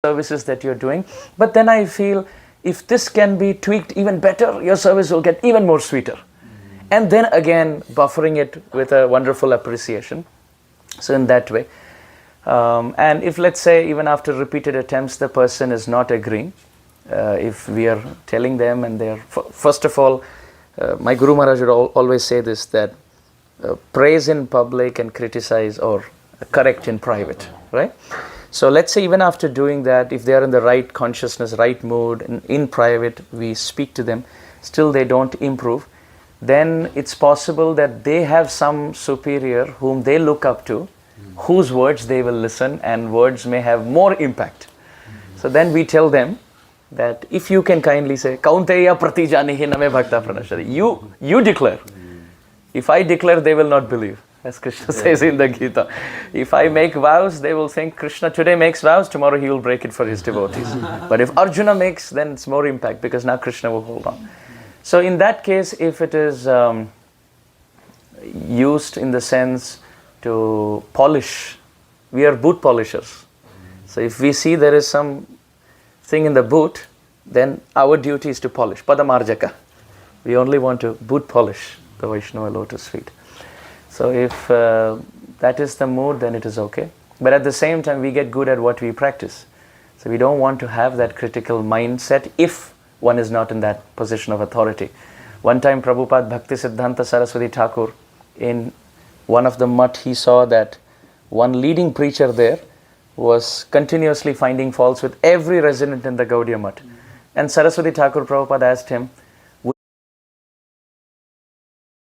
services that you're doing. But then I feel if this can be tweaked even better, your service will get even more sweeter. And then again, buffering it with a wonderful appreciation. So in that way. And if, let's say, even after repeated attempts, the person is not agreeing, if we are telling them and they're, first of all, my Guru Maharaj would always say this, that praise in public and criticize or correct in private, right? So let's say even after doing that, if they are in the right consciousness, right mood, and in private we speak to them, still they don't improve, then it's possible that they have some superior whom they look up to, whose words they will listen, and words may have more impact. So then we tell them that if you can kindly say, Kaunteya prati janihi name bhakta pranashati. You declare. If I declare, they will not believe, as Krishna says in the Gita. If I make vows, they will think Krishna today makes vows, tomorrow he will break it for his devotees. But if Arjuna makes, then it's more impact, because now Krishna will hold on. So in that case, if it is used in the sense to polish, we are boot polishers. So if we see there is some thing in the boot, then our duty is to polish. Padamarjaka. We only want to boot polish the Vaishnava lotus feet. So if that is the mood, then it is okay. But at the same time, we get good at what we practice. So we don't want to have that critical mindset if one is not in that position of authority. One time Prabhupada Bhakti Siddhanta Saraswati Thakur, in one of the mutt, he saw that one leading preacher there was continuously finding faults with every resident in the Gaudiya mutt. And Saraswati Thakur Prabhupada asked him, would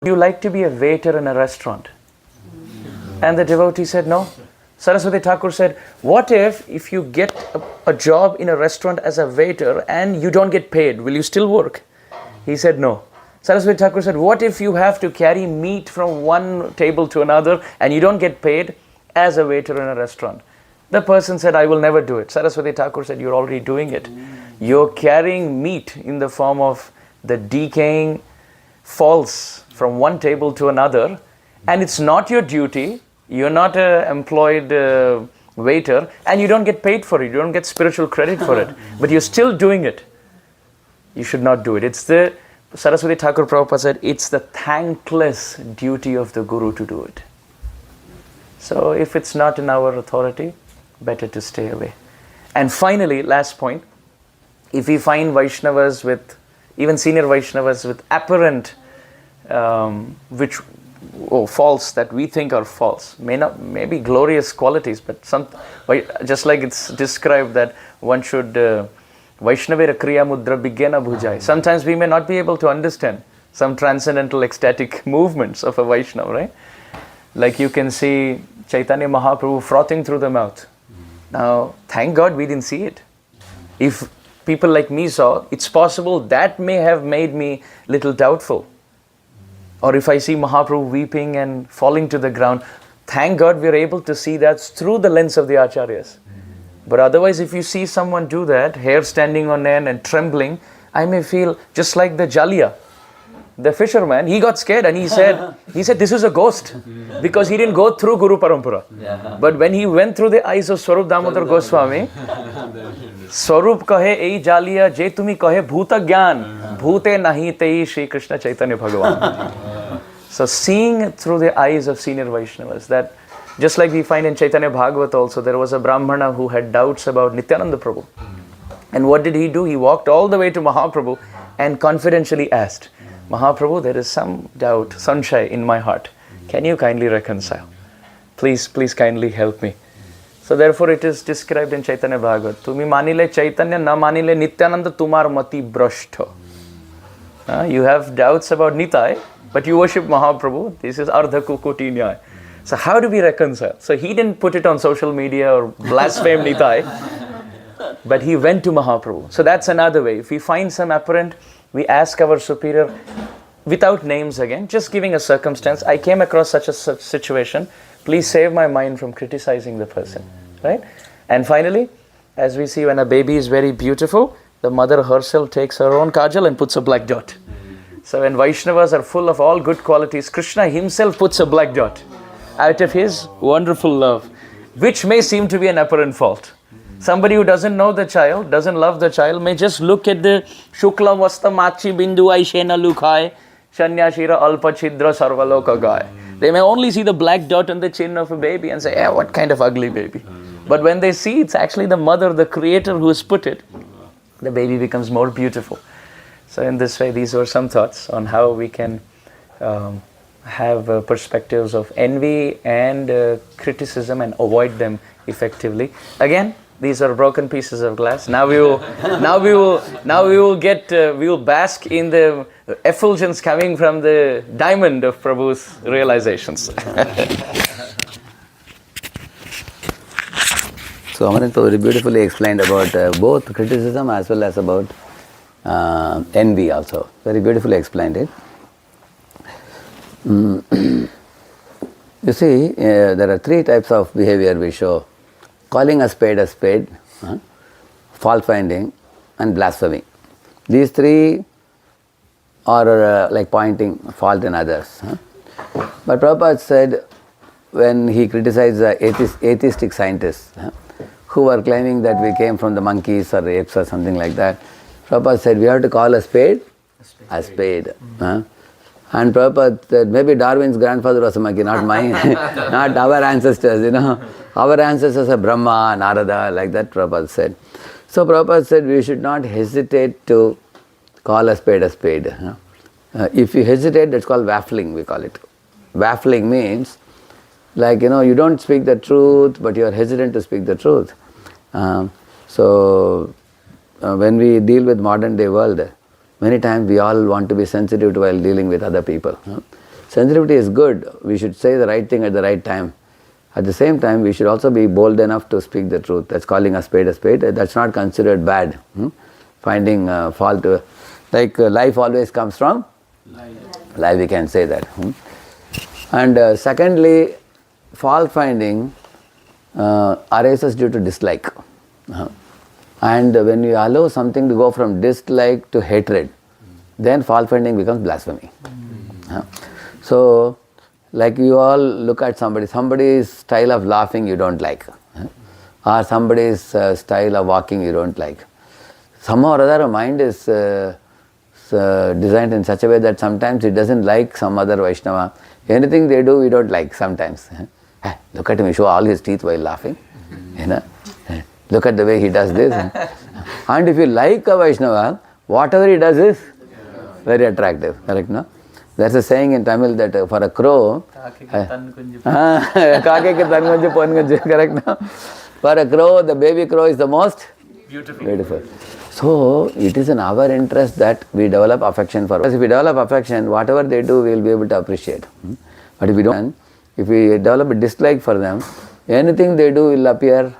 you like to be a waiter in a restaurant? And the devotee said, no. Saraswati Thakur said, what if you get a job in a restaurant as a waiter and you don't get paid? Will you still work? He said, no. Saraswati Thakur said, what if you have to carry meat from one table to another and you don't get paid as a waiter in a restaurant? The person said, I will never do it. Saraswati Thakur said, you're already doing it. You're carrying meat in the form of the decaying falls from one table to another, and it's not your duty. You're not an employed waiter, and you don't get paid for it. You don't get spiritual credit for it, but you're still doing it. You should not do it. Saraswati Thakur Prabhupada said, it's the thankless duty of the Guru to do it. So if it's not in our authority, better to stay away. And finally, last point, if we find Vaishnavas even senior Vaishnavas with apparent false that we think are false, may be glorious qualities, but just like it's described that one should Vaishnavera kriya mudra bhigyana bhujai. Sometimes we may not be able to understand some transcendental ecstatic movements of a Vaishnava, right? Like you can see Chaitanya Mahaprabhu frothing through the mouth. Now, thank God we didn't see it. If people like me saw, it's possible that may have made me little doubtful. Or if I see Mahaprabhu weeping and falling to the ground, thank God we are able to see that through the lens of the Acharyas. But otherwise, if you see someone do that, hair standing on end and trembling, I may feel just like the Jaliya, the fisherman. He got scared and he said, this is a ghost, because he didn't go through Guru Parampara. But when he went through the eyes of Swarup Damodar Goswami, Swarup kahe ei Jaliya, je tumi kahe bhuta gyan, bhute nahi tei Shri Kṛṣṇa Chaitanya Bhagavan. So seeing through the eyes of senior Vaishnavas, that just like we find in Chaitanya Bhagavat also, there was a Brahmana who had doubts about Nityananda Prabhu. And what did he do? He walked all the way to Mahaprabhu and confidentially asked, Mahaprabhu, there is some doubt, Sanshay in my heart. Can you kindly reconcile? Please kindly help me. So therefore it is described in Chaitanya Bhagavat, Tumi manile Chaitanya, na manile Nityananda, tumar mati brashto. You have doubts about Nitai, but you worship Mahaprabhu. This is Ardha Kukoti Nyaya. So how do we reconcile? So he didn't put it on social media or blaspheme Nitai, but he went to Mahaprabhu. So that's another way. If we find some apparent, we ask our superior, without names again, just giving a circumstance, I came across such a situation, please save my mind from criticizing the person, right? And finally, as we see, when a baby is very beautiful, the mother herself takes her own kajal and puts a black dot. So when Vaishnavas are full of all good qualities, Krishna himself puts a black dot out of his wonderful love, which may seem to be an apparent fault. Somebody who doesn't know the child, doesn't love the child, may just look at the Shukla Vasta Machi Bindu Aishena Lukhai, Shanyashira Alpa Chidra Sarvaloka Gai. They may only see the black dot on the chin of a baby and say, yeah, what kind of ugly baby. But when they see it's actually the mother, the creator who has put it, the baby becomes more beautiful. So in this way, these were some thoughts on how we can have perspectives of envy and criticism and avoid them effectively. Again, these are broken pieces of glass. Now we will bask in the effulgence coming from the diamond of Prabhu's realizations. So Amrendra very beautifully explained about both criticism as well as about envy also. Very beautifully explained it. You see, there are three types of behavior we show. Calling a spade, fault finding and blasphemy. These three are like pointing fault in others. But Prabhupada said, when he criticized the atheistic scientists who were claiming that we came from the monkeys or apes or something like that, Prabhupada said we have to call a spade a spade. And Prabhupada said, maybe Darwin's grandfather was a monkey, not mine, not our ancestors, Our ancestors are Brahma, Narada, like that Prabhupada said. So Prabhupada said we should not hesitate to call a spade a spade. If you hesitate, that's called waffling, we call it. Waffling means, like, you don't speak the truth, but you are hesitant to speak the truth. When we deal with modern day world, many times we all want to be sensitive to while dealing with other people. Sensitivity is good. We should say the right thing at the right time. At the same time, we should also be bold enough to speak the truth. That's calling a spade a spade. That's not considered bad. Finding fault. Like life always comes from life, we can say that. And secondly, fault finding arises due to dislike. And when you allow something to go from dislike to hatred, then fault finding becomes blasphemy. So, like you all look at somebody's style of laughing you don't like, or somebody's style of walking you don't like. Somehow or other, our mind is designed in such a way that sometimes it doesn't like some other Vaishnava. Anything they do, we don't like sometimes. Look at him, he show all his teeth while laughing. Look at the way he does this. And if you like a Vaishnava, whatever he does is very attractive. Correct, no? There's a saying in Tamil that for a crow, correct, no? For a crow, the baby crow is the most beautiful. So, it is in our interest that we develop affection for. Because if we develop affection, whatever they do, we will be able to appreciate. But if we don't, if we develop a dislike for them, anything they do will appear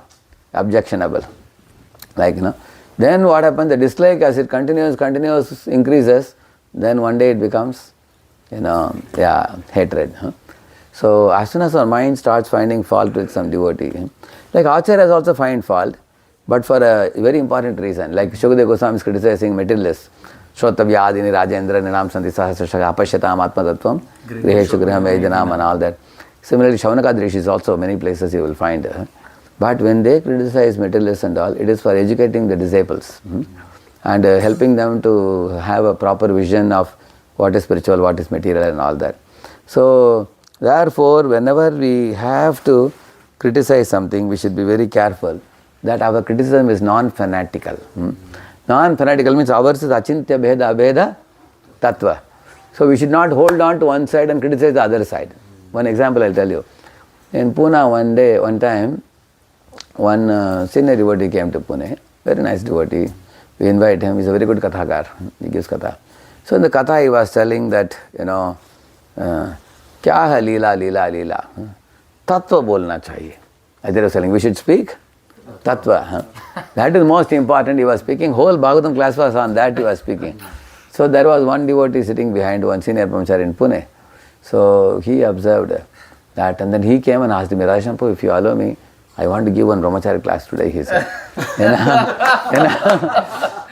objectionable. Then what happens? The dislike, as it continues, increases, then one day it becomes, hatred. So as soon as our mind starts finding fault with some devotee, like Acharyas also find fault, but for a very important reason. Like Shukadeva Goswami is criticizing materialists. Shrotavyadini Rajendra Ninam Santi Sahasrashaka Apashyatam Atmatattvam Griheshu Griham Vedanam and all that. Similarly, Shaunaka Rishi is also many places you will find. But when they criticize materialists and all, it is for educating the disciples and helping them to have a proper vision of what is spiritual, what is material and all that. So, therefore, whenever we have to criticize something, we should be very careful that our criticism is non-fanatical. Non-fanatical means ours is achintya bheda abheda tattva. So, we should not hold on to one side and criticize the other side. One example I will tell you. In Pune one time, one senior devotee came to Pune, very nice devotee. We invite him, he's a very good kathakar, he gives katha. So in the katha he was telling that, kya hai leela, leela, leela. Tattva bolna chahiye. As he was telling, we should speak tattva. That is most important, he was speaking. Whole Bhagavatam class was on that, he was speaking. So there was one devotee sitting behind one senior brahmachari in Pune. So he observed that, and then he came and asked me, Radheshampu, if you allow me, I want to give one brahmachari class today, he said.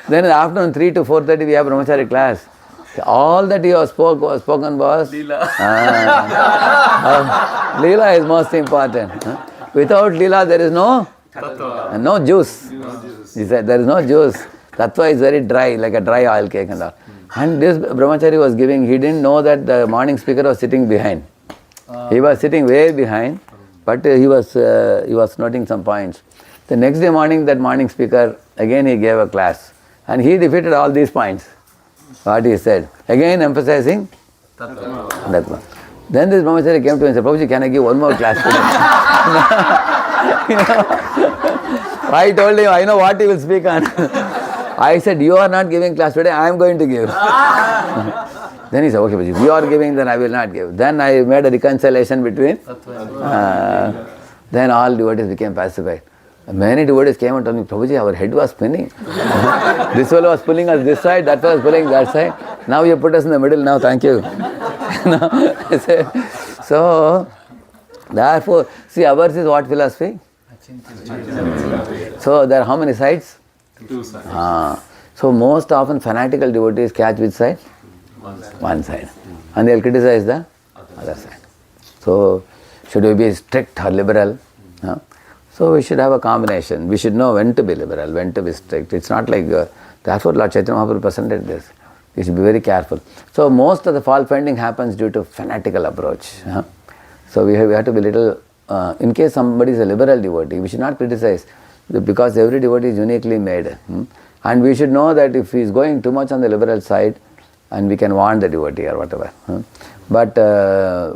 Then in the afternoon 3 to 4:30 we have brahmachari class. All that he was spoken was Leela. Leela is most important. Without Leela there is no And no juice. He said, there is no juice. Tattva is very dry, like a dry oil cake and all. And this brahmachari was giving, he didn't know that the morning speaker was sitting behind. He was sitting way behind, but he was noting some points. The next day morning, that morning speaker, again he gave a class. And he defeated all these points, what he said. Again emphasizing Tattva. Then this brahmachari came to me and said, Prabhuji, can I give one more class today? I told him, I know what he will speak on. I said, you are not giving class today, I am going to give. Then he said, okay, Prabhuji, if you are giving, then I will not give. Then I made a reconciliation between. Then all devotees became pacified. Many devotees came and told me, Prabhuji, our head was spinning. This fellow was pulling us this side, that fellow was pulling that side. Now you put us in the middle, now thank you. So, therefore, see, ours is what philosophy? So, there are how many sides? 2 sides. So, most often fanatical devotees catch which side? One side. And they will criticize the other side. So, should we be strict or liberal? So, we should have a combination. We should know when to be liberal, when to be strict. It's not like, therefore Lord Chaitanya Mahaprabhu presented this. You should be very careful. So, most of the fault finding happens due to fanatical approach. So, we have to be little, in case somebody is a liberal devotee, we should not criticize because every devotee is uniquely made. And we should know that if he is going too much on the liberal side, and we can warn the devotee or whatever. But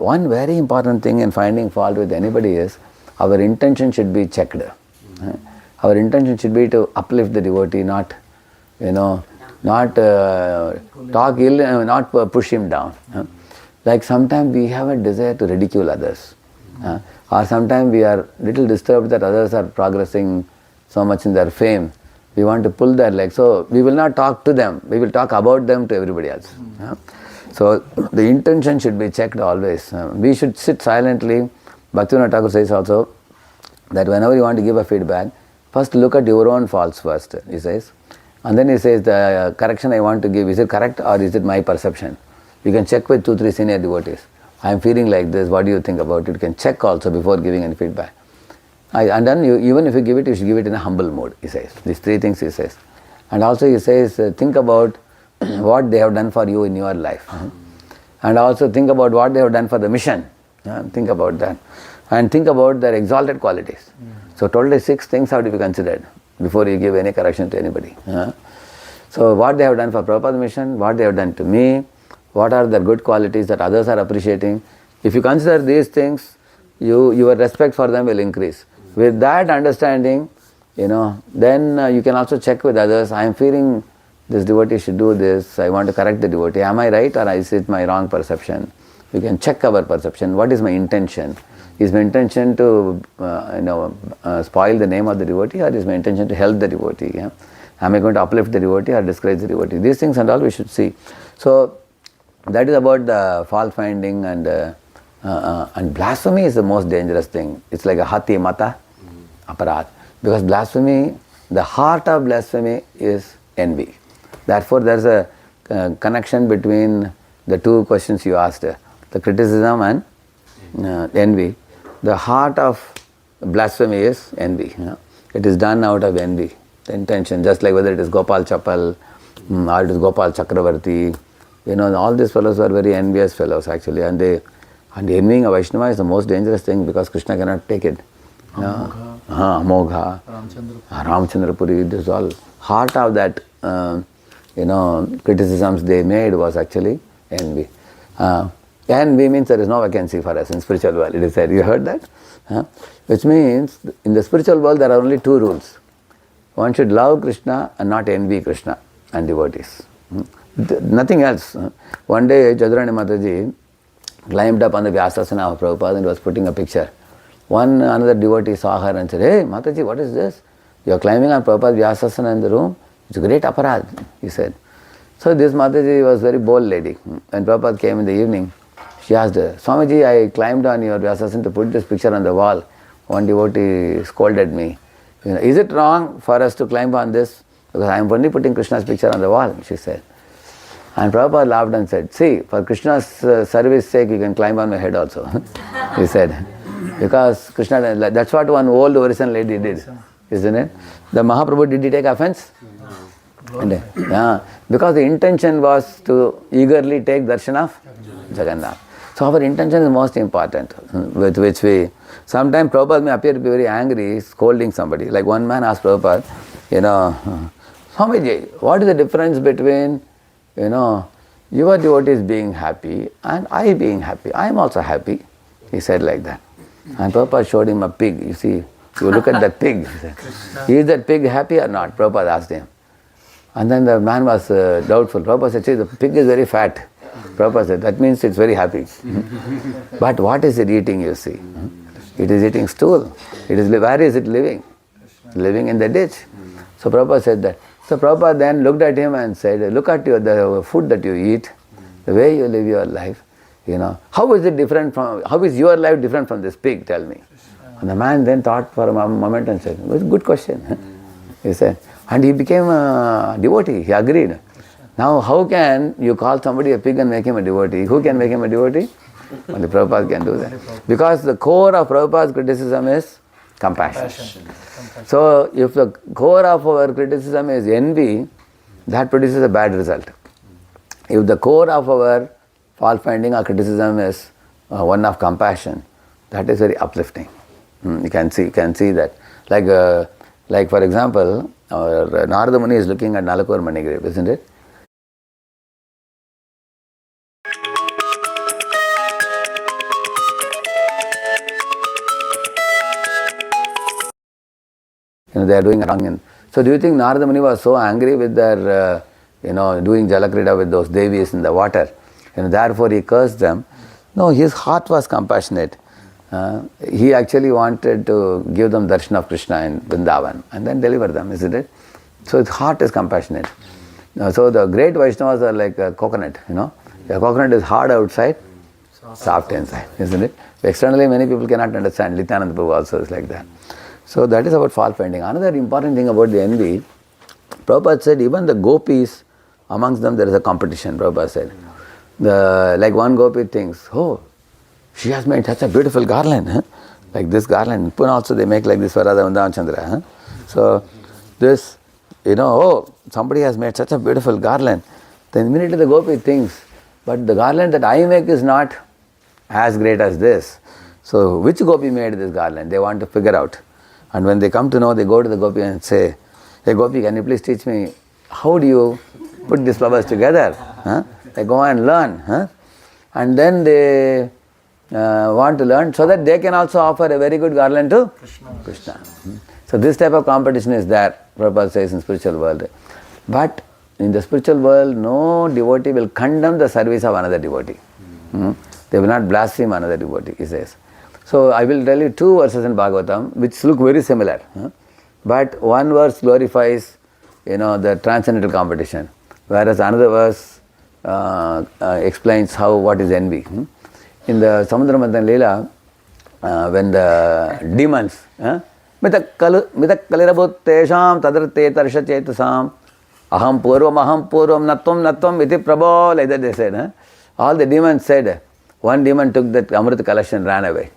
one very important thing in finding fault with anybody is, our intention should be checked. Our intention should be to uplift the devotee, not, not talk ill, not push him down. Like sometimes we have a desire to ridicule others. Or sometimes we are little disturbed that others are progressing so much in their fame. We want to pull their leg. So we will not talk to them. We will talk about them to everybody else. So the intention should be checked always. We should sit silently. Bhaktivinoda Thakur says also that whenever you want to give a feedback, first look at your own faults first, he says. And then he says, the correction I want to give, is it correct or is it my perception? You can check with 2-3 senior devotees. I am feeling like this, what do you think about it? You can check also before giving any feedback. And then even if you give it, you should give it in a humble mode, he says. These 3 things he says. And also he says, think about what they have done for you in your life. And also think about what they have done for the mission. Think about that. And think about their exalted qualities. So totally 6 things have to be considered before you give any correction to anybody. So what they have done for Prabhupada's mission, what they have done to me, what are their good qualities that others are appreciating. If you consider these things, your respect for them will increase. With that understanding, then you can also check with others. I am feeling this devotee should do this. I want to correct the devotee. Am I right or is it my wrong perception? We can check our perception. What is my intention? Is my intention to spoil the name of the devotee, or is my intention to help the devotee? Am I going to uplift the devotee or discourage the devotee? These things and all we should see. So that is about the fault finding, and blasphemy is the most dangerous thing. It's like a hati mata aparad. Because blasphemy, the heart of blasphemy is envy. Therefore there is a connection between the 2 questions you asked, the criticism and envy. The heart of blasphemy is envy. It is done out of envy, the intention, just like whether it is Gopal Chappal or it is Gopal Chakravarti. All these fellows are very envious fellows actually, and envying a Vaishnava is the most dangerous thing because Kṛṣṇa cannot take it. Amogha, Ramchandra Puri, this is all heart of that criticisms they made was actually envy. Envy means there is no vacancy for us in spiritual world, it is said. You heard that? Which means in the spiritual world there are only 2 rules. One should love Kṛṣṇa and not envy Kṛṣṇa and devotees. Nothing else. One day Jadurani Mataji climbed up on the Vyasasana of Prabhupada and was putting a picture. Another devotee saw her and said, "Hey Mataji, what is this? You are climbing on Prabhupada's Vyasasana in the room? It's a great aparad," he said. So this Mataji was a very bold lady. When Prabhupada came in the evening, she asked her, "Swamiji, I climbed on your Vyasasana to put this picture on the wall. One devotee scolded me. Is it wrong for us to climb on this? Because I am only putting Krishna's picture on the wall," she said. And Prabhupada laughed and said, "See, for Krishna's service sake, you can climb on my head also," he said. Because Krishna, that's what one old Orison lady did. isn't it? The Mahaprabhu, did he take offense? And, because the intention was to eagerly take darshan of Jagannath. So our intention is most important, with which we, sometimes Prabhupada may appear to be very angry, scolding somebody. Like one man asked Prabhupada, Swamiji, what is the difference between, your devotees being happy and I being happy? I am also happy. He said like that. And Prabhupada showed him a pig. You see, you look at that pig. He said, is that pig happy or not? Prabhupada asked him. And then the man was doubtful. Prabhupada said, see, the pig is very fat. Prabhupada said, that means it's very happy. But what is it eating, you see? It is eating stool. Where is it living? Living in the ditch. So Prabhupada said that. So Prabhupada then looked at him and said, look at the food that you eat, the way you live your life. How is your life different from this pig, tell me? And the man then thought for a moment and said, it was a good question. He said, and he became a devotee, he agreed. Now how can you call somebody a pig and make him a devotee? Who can make him a devotee? Only Prabhupada can do that. Because the core of Prabhupada's criticism is compassion. So if the core of our criticism is envy, that produces a bad result. If the core of our fault finding or criticism is one of compassion, that is very uplifting. You can see that. Like for example, Narada Muni is looking at Nalakur Manigrave, isn't it? They are doing wrong. So do you think Narada Muni was so angry with their, doing Jalakrida with those devis in the water? Therefore he cursed them. No, his heart was compassionate. He actually wanted to give them darshan of Kṛṣṇa in Vrindavan and then deliver them, isn't it? So his heart is compassionate. So the great Vaishnavas are like a coconut, The coconut is hard outside, soft inside, isn't it? Externally many people cannot understand. Nityananda Prabhu also is like that. So that is about fault finding. Another important thing about the envy, Prabhupada said even the gopis, amongst them there is a competition, Prabhupada said. Like one gopi thinks, oh, she has made such a beautiful garland, like this garland. In Pune also they make like this for Radha Vrindavan Chandra. So this, somebody has made such a beautiful garland. Then immediately the gopi thinks, but the garland that I make is not as great as this. So which gopi made this garland? They want to figure out. And when they come to know, they go to the gopi and say, hey gopi, can you please teach me, how do you put these flowers together? They go and learn. And then they want to learn so that they can also offer a very good garland to Kṛṣṇa. So this type of competition is there, Prabhupada says, in spiritual world. But in the spiritual world, no devotee will condemn the service of another devotee. They will not blaspheme another devotee, he says. So I will tell you two verses in Bhagavatam which look very similar. But one verse glorifies, the transcendental competition, whereas another verse explains what is envy. In the Samudra Manthan Leela, when the demons, mitak kalirabhut tesham tadrate tarsha chetasam aham purvam natvam iti prabho, like that they said. All the demons said, one demon took that Amrit Kalash and ran away.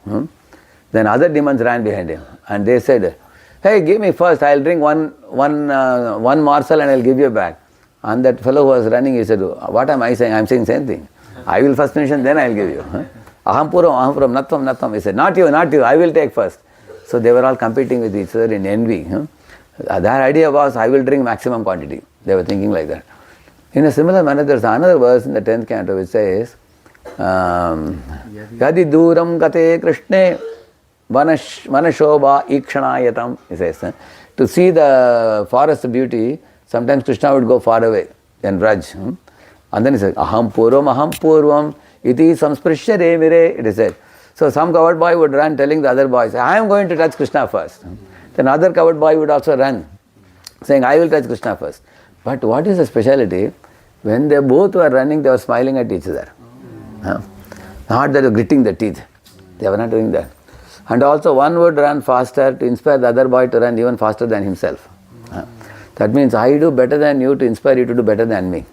Then other demons ran behind him and they said, hey, give me first, I'll drink one morsel and I'll give you back. And that fellow who was running, he said, what am I saying? I'm saying same thing. I will first finish and then I'll give you. Aham puram, natvam. He said, not you, I will take first. So they were all competing with each other in envy. Their idea was, I will drink maximum quantity. They were thinking like that. In a similar manner, there's another verse in the 10th canto which says, Yadi duram gate Kṛṣṇe vanashobha ikshanayatam, he says. To see the forest beauty, sometimes Kṛṣṇa would go far away and Raj. And then he says, aham purvam iti samsprishya remire, it is said. So some coward boy would run telling the other boys, I am going to touch Kṛṣṇa first. Then other coward boy would also run saying, I will touch Kṛṣṇa first. But what is the speciality? When they both were running, they were smiling at each other. Not that they were gritting the teeth. They were not doing that. And also one would run faster to inspire the other boy to run even faster than himself. That means I do better than you to inspire you to do better than me.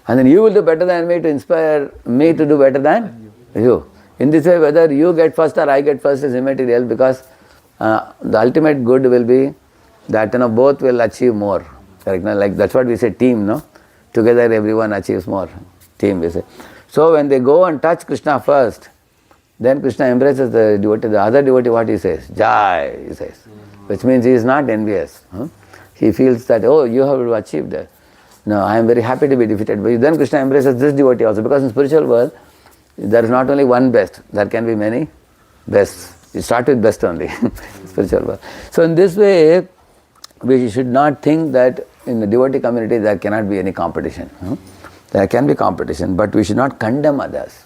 And then you will do better than me to inspire me to do better than you. In this way, whether you get first or I get first is immaterial, because the ultimate good will be that both will achieve more. Correct? Like that's what we say, team, no? Together everyone achieves more. Team, we say. So when they go and touch Kṛṣṇa first, then Kṛṣṇa embraces the devotee. The other devotee, what he says? Jai, he says. Which means he is not envious. He feels that, oh, you have achieved that. No, I am very happy to be defeated. But then Kṛṣṇa embraces this devotee also, because in spiritual world, there is not only one best, there can be many bests. You start with best only, spiritual world. So in this way, we should not think that in the devotee community there cannot be any competition. There can be competition, but we should not condemn others.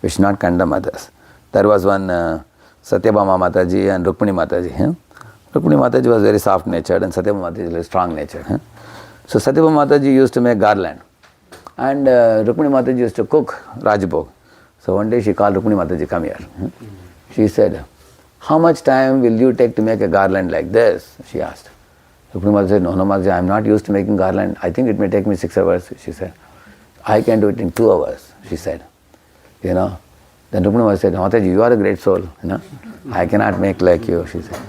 We should not condemn others. There was one Satyabhama Mataji and Rukmini Mataji. Rukmini Mataji was very soft-natured and Satyabhama Mataji was strong-natured. So Satyabhama Mataji used to make garland and Rukmini Mataji used to cook Rajbhog. So one day she called Rukmini Mataji, come here. She said, how much time will you take to make a garland like this? She asked. Rukmini Mataji said, no, Mataji, I am not used to making garland. I think it may take me 6 hours, she said. I can do it in 2 hours, she said. Then Rukmini Mataji said, Mataji, you are a great soul. I cannot make like you, she said.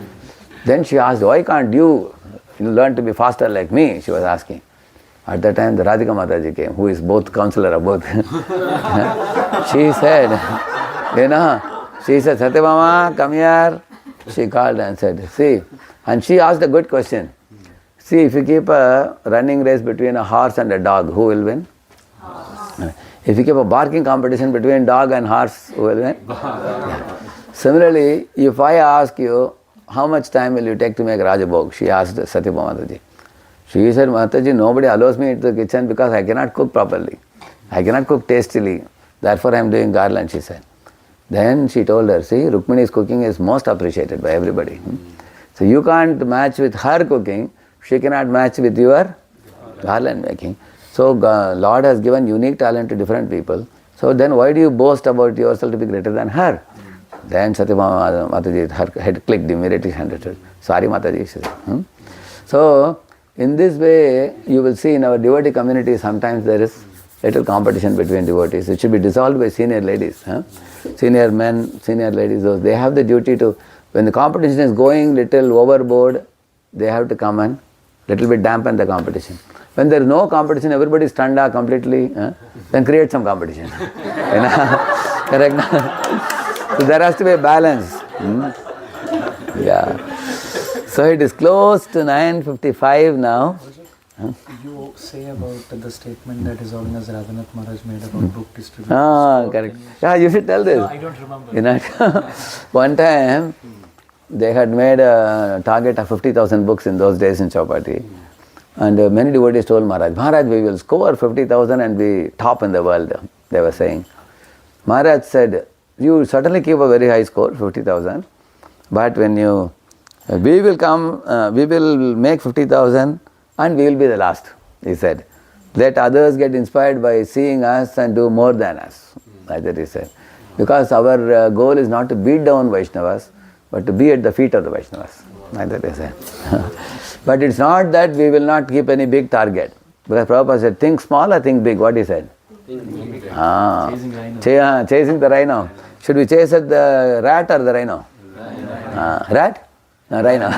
Then she asked, why can't you learn to be faster like me? She was asking. At that time, the Radhika Mataji came, who is both counselor of both. She said, Satyabhama, come here. She called and said, see. And she asked a good question. See, if you keep a running race between a horse and a dog, who will win? Horse. If you keep a barking competition between dog and horse, who will win? Yeah. Similarly, if I ask you, how much time will you take to make Rajabhog? She asked Satyabhama Mataji. She said, Mataji, nobody allows me into the kitchen because I cannot cook properly. I cannot cook tastily. Therefore, I am doing garland, she said. Then she told her, see, Rukmini's cooking is most appreciated by everybody. So you can't match with her cooking, she cannot match with your garland making. So Lord has given unique talent to different people. So then why do you boast about yourself to be greater than her? Then Satyabhama Mataji, her head clicked immediately, she understood. Sorry Mataji, she said. So in this way, you will see in our devotee community sometimes there is little competition between devotees. It should be dissolved by senior ladies. Senior men, senior ladies, those, they have the duty to, when the competition is going little overboard, they have to come and little bit dampen the competition. When there is no competition, everybody is tanda completely, then create some competition. Correct? So there has to be a balance. Yeah. So it is close to 9:55 now. You say about the statement that His Holiness Radhanath Maharaj made about book distribution. Correct. Yeah, you should tell this. No, I don't remember. One time, they had made a target of 50,000 books in those days in Chowpatty. And many devotees told Maharaj, we will score 50,000 and be top in the world, they were saying. Maharaj said, you certainly keep a very high score, 50,000, but when you, we will make 50,000 and we will be the last, he said. Let others get inspired by seeing us and do more than us, like that he said. Because our goal is not to beat down Vaishnavas, but to be at the feet of the Vaishnavas, like that he said. But it's not that we will not keep any big target. Because Prabhupada said, think small or think big, what he said? Chasing rhino. Chasing the rhino. Should we chase at the rat or the rhino? Rat? No, rhino.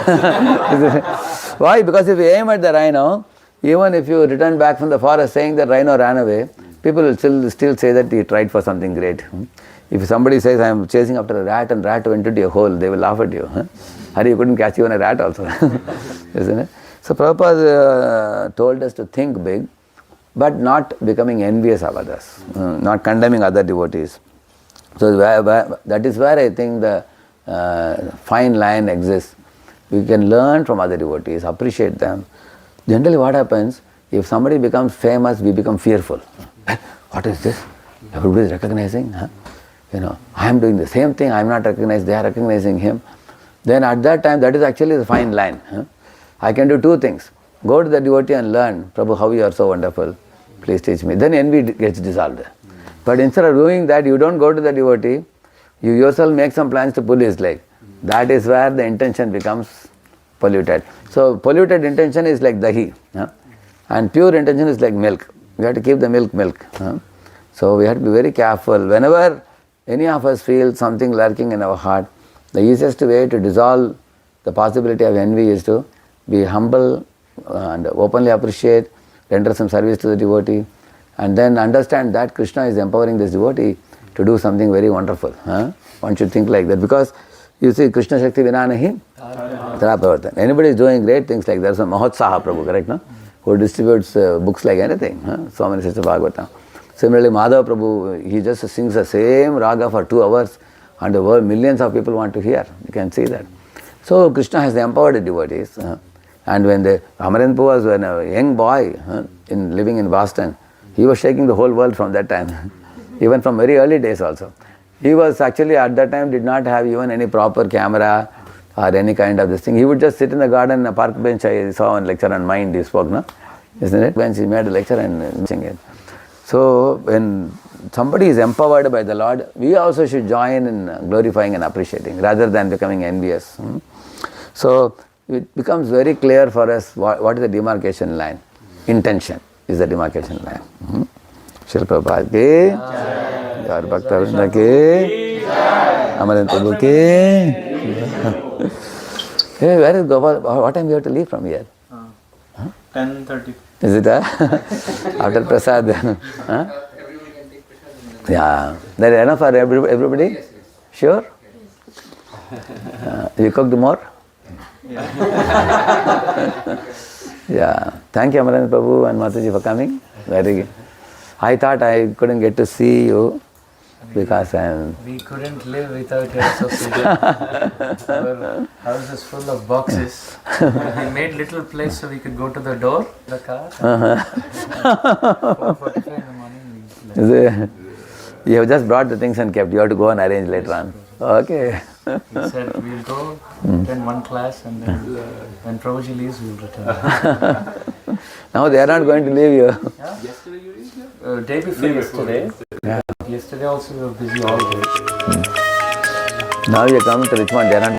Why? Because if we aim at the rhino, even if you return back from the forest saying that rhino ran away, people will still say that he tried for something great. If somebody says, I am chasing after a rat and rat went into a hole, they will laugh at you. Hari, you couldn't catch even a rat also. Isn't it? So Prabhupada told us to think big, but not becoming envious of others, not condemning other devotees. So that is where I think the fine line exists. We can learn from other devotees, appreciate them. Generally what happens, if somebody becomes famous, we become fearful. What is this? Everybody is recognizing. I am doing the same thing, I am not recognized, they are recognizing him. Then at that time, that is actually the fine line. I can do two things. Go to the devotee and learn, Prabhu, how you are so wonderful, please teach me. Then envy gets dissolved. But instead of doing that, you don't go to the devotee, you yourself make some plans to pull his leg. That is where the intention becomes polluted. So polluted intention is like dahi, and pure intention is like milk. We have to keep the milk. So we have to be very careful. Whenever any of us feel something lurking in our heart, the easiest way to dissolve the possibility of envy is to be humble and openly appreciate, render some service to the devotee, and then understand that Krishna is empowering this devotee to do something very wonderful. One should think like that, because you see, Krishna Shakti Vina Nahi Tara Pravartan. Anybody is doing great things like that. So Mahotsaha Prabhu, correct, no? Who distributes books like anything. So many Sister Bhagavatam. Similarly, Madhava Prabhu, he just sings the same raga for 2 hours and the world, millions of people want to hear. You can see that. So Krishna has empowered the devotees. And when Amrendra Prabhu was a young boy living in Boston, he was shaking the whole world from that time. Even from very early days also. He was actually at that time did not have even any proper camera or any kind of this thing. He would just sit in the garden, a park bench. I saw one lecture on mind, he spoke, no? Isn't it? When he made a lecture and sing it. So when somebody is empowered by the Lord, we also should join in glorifying and appreciating rather than becoming envious. So it becomes very clear for us what is the demarcation line. Intention is the demarcation line. Srila Prabhupada ki, Gaur Bhakta Vrinda ki, Amrendra Prabhu ki. Hey, where is Gopal? What time we have to leave from here? 10:30. Is it after Prasad? Yeah. There is enough for everybody? Sure? You cooked more? Yeah. Thank you, Amrendra Prabhu and Mataji, for coming. Very good. I thought I couldn't get to see you because We couldn't live without your association. Our house is full of boxes. We made little place so we could go to the door, the car. 4:45 in the morning. You have just brought the things and kept. You have to go and arrange later on. Okay. He said we'll go, attend one class, and then when Prabhuji leaves, we'll return. Now they are not going to leave you. Yeah? Yesterday you reached here? Day before yesterday. Yeah. Yesterday also we were busy all day. Now you are coming to Richmond. They are not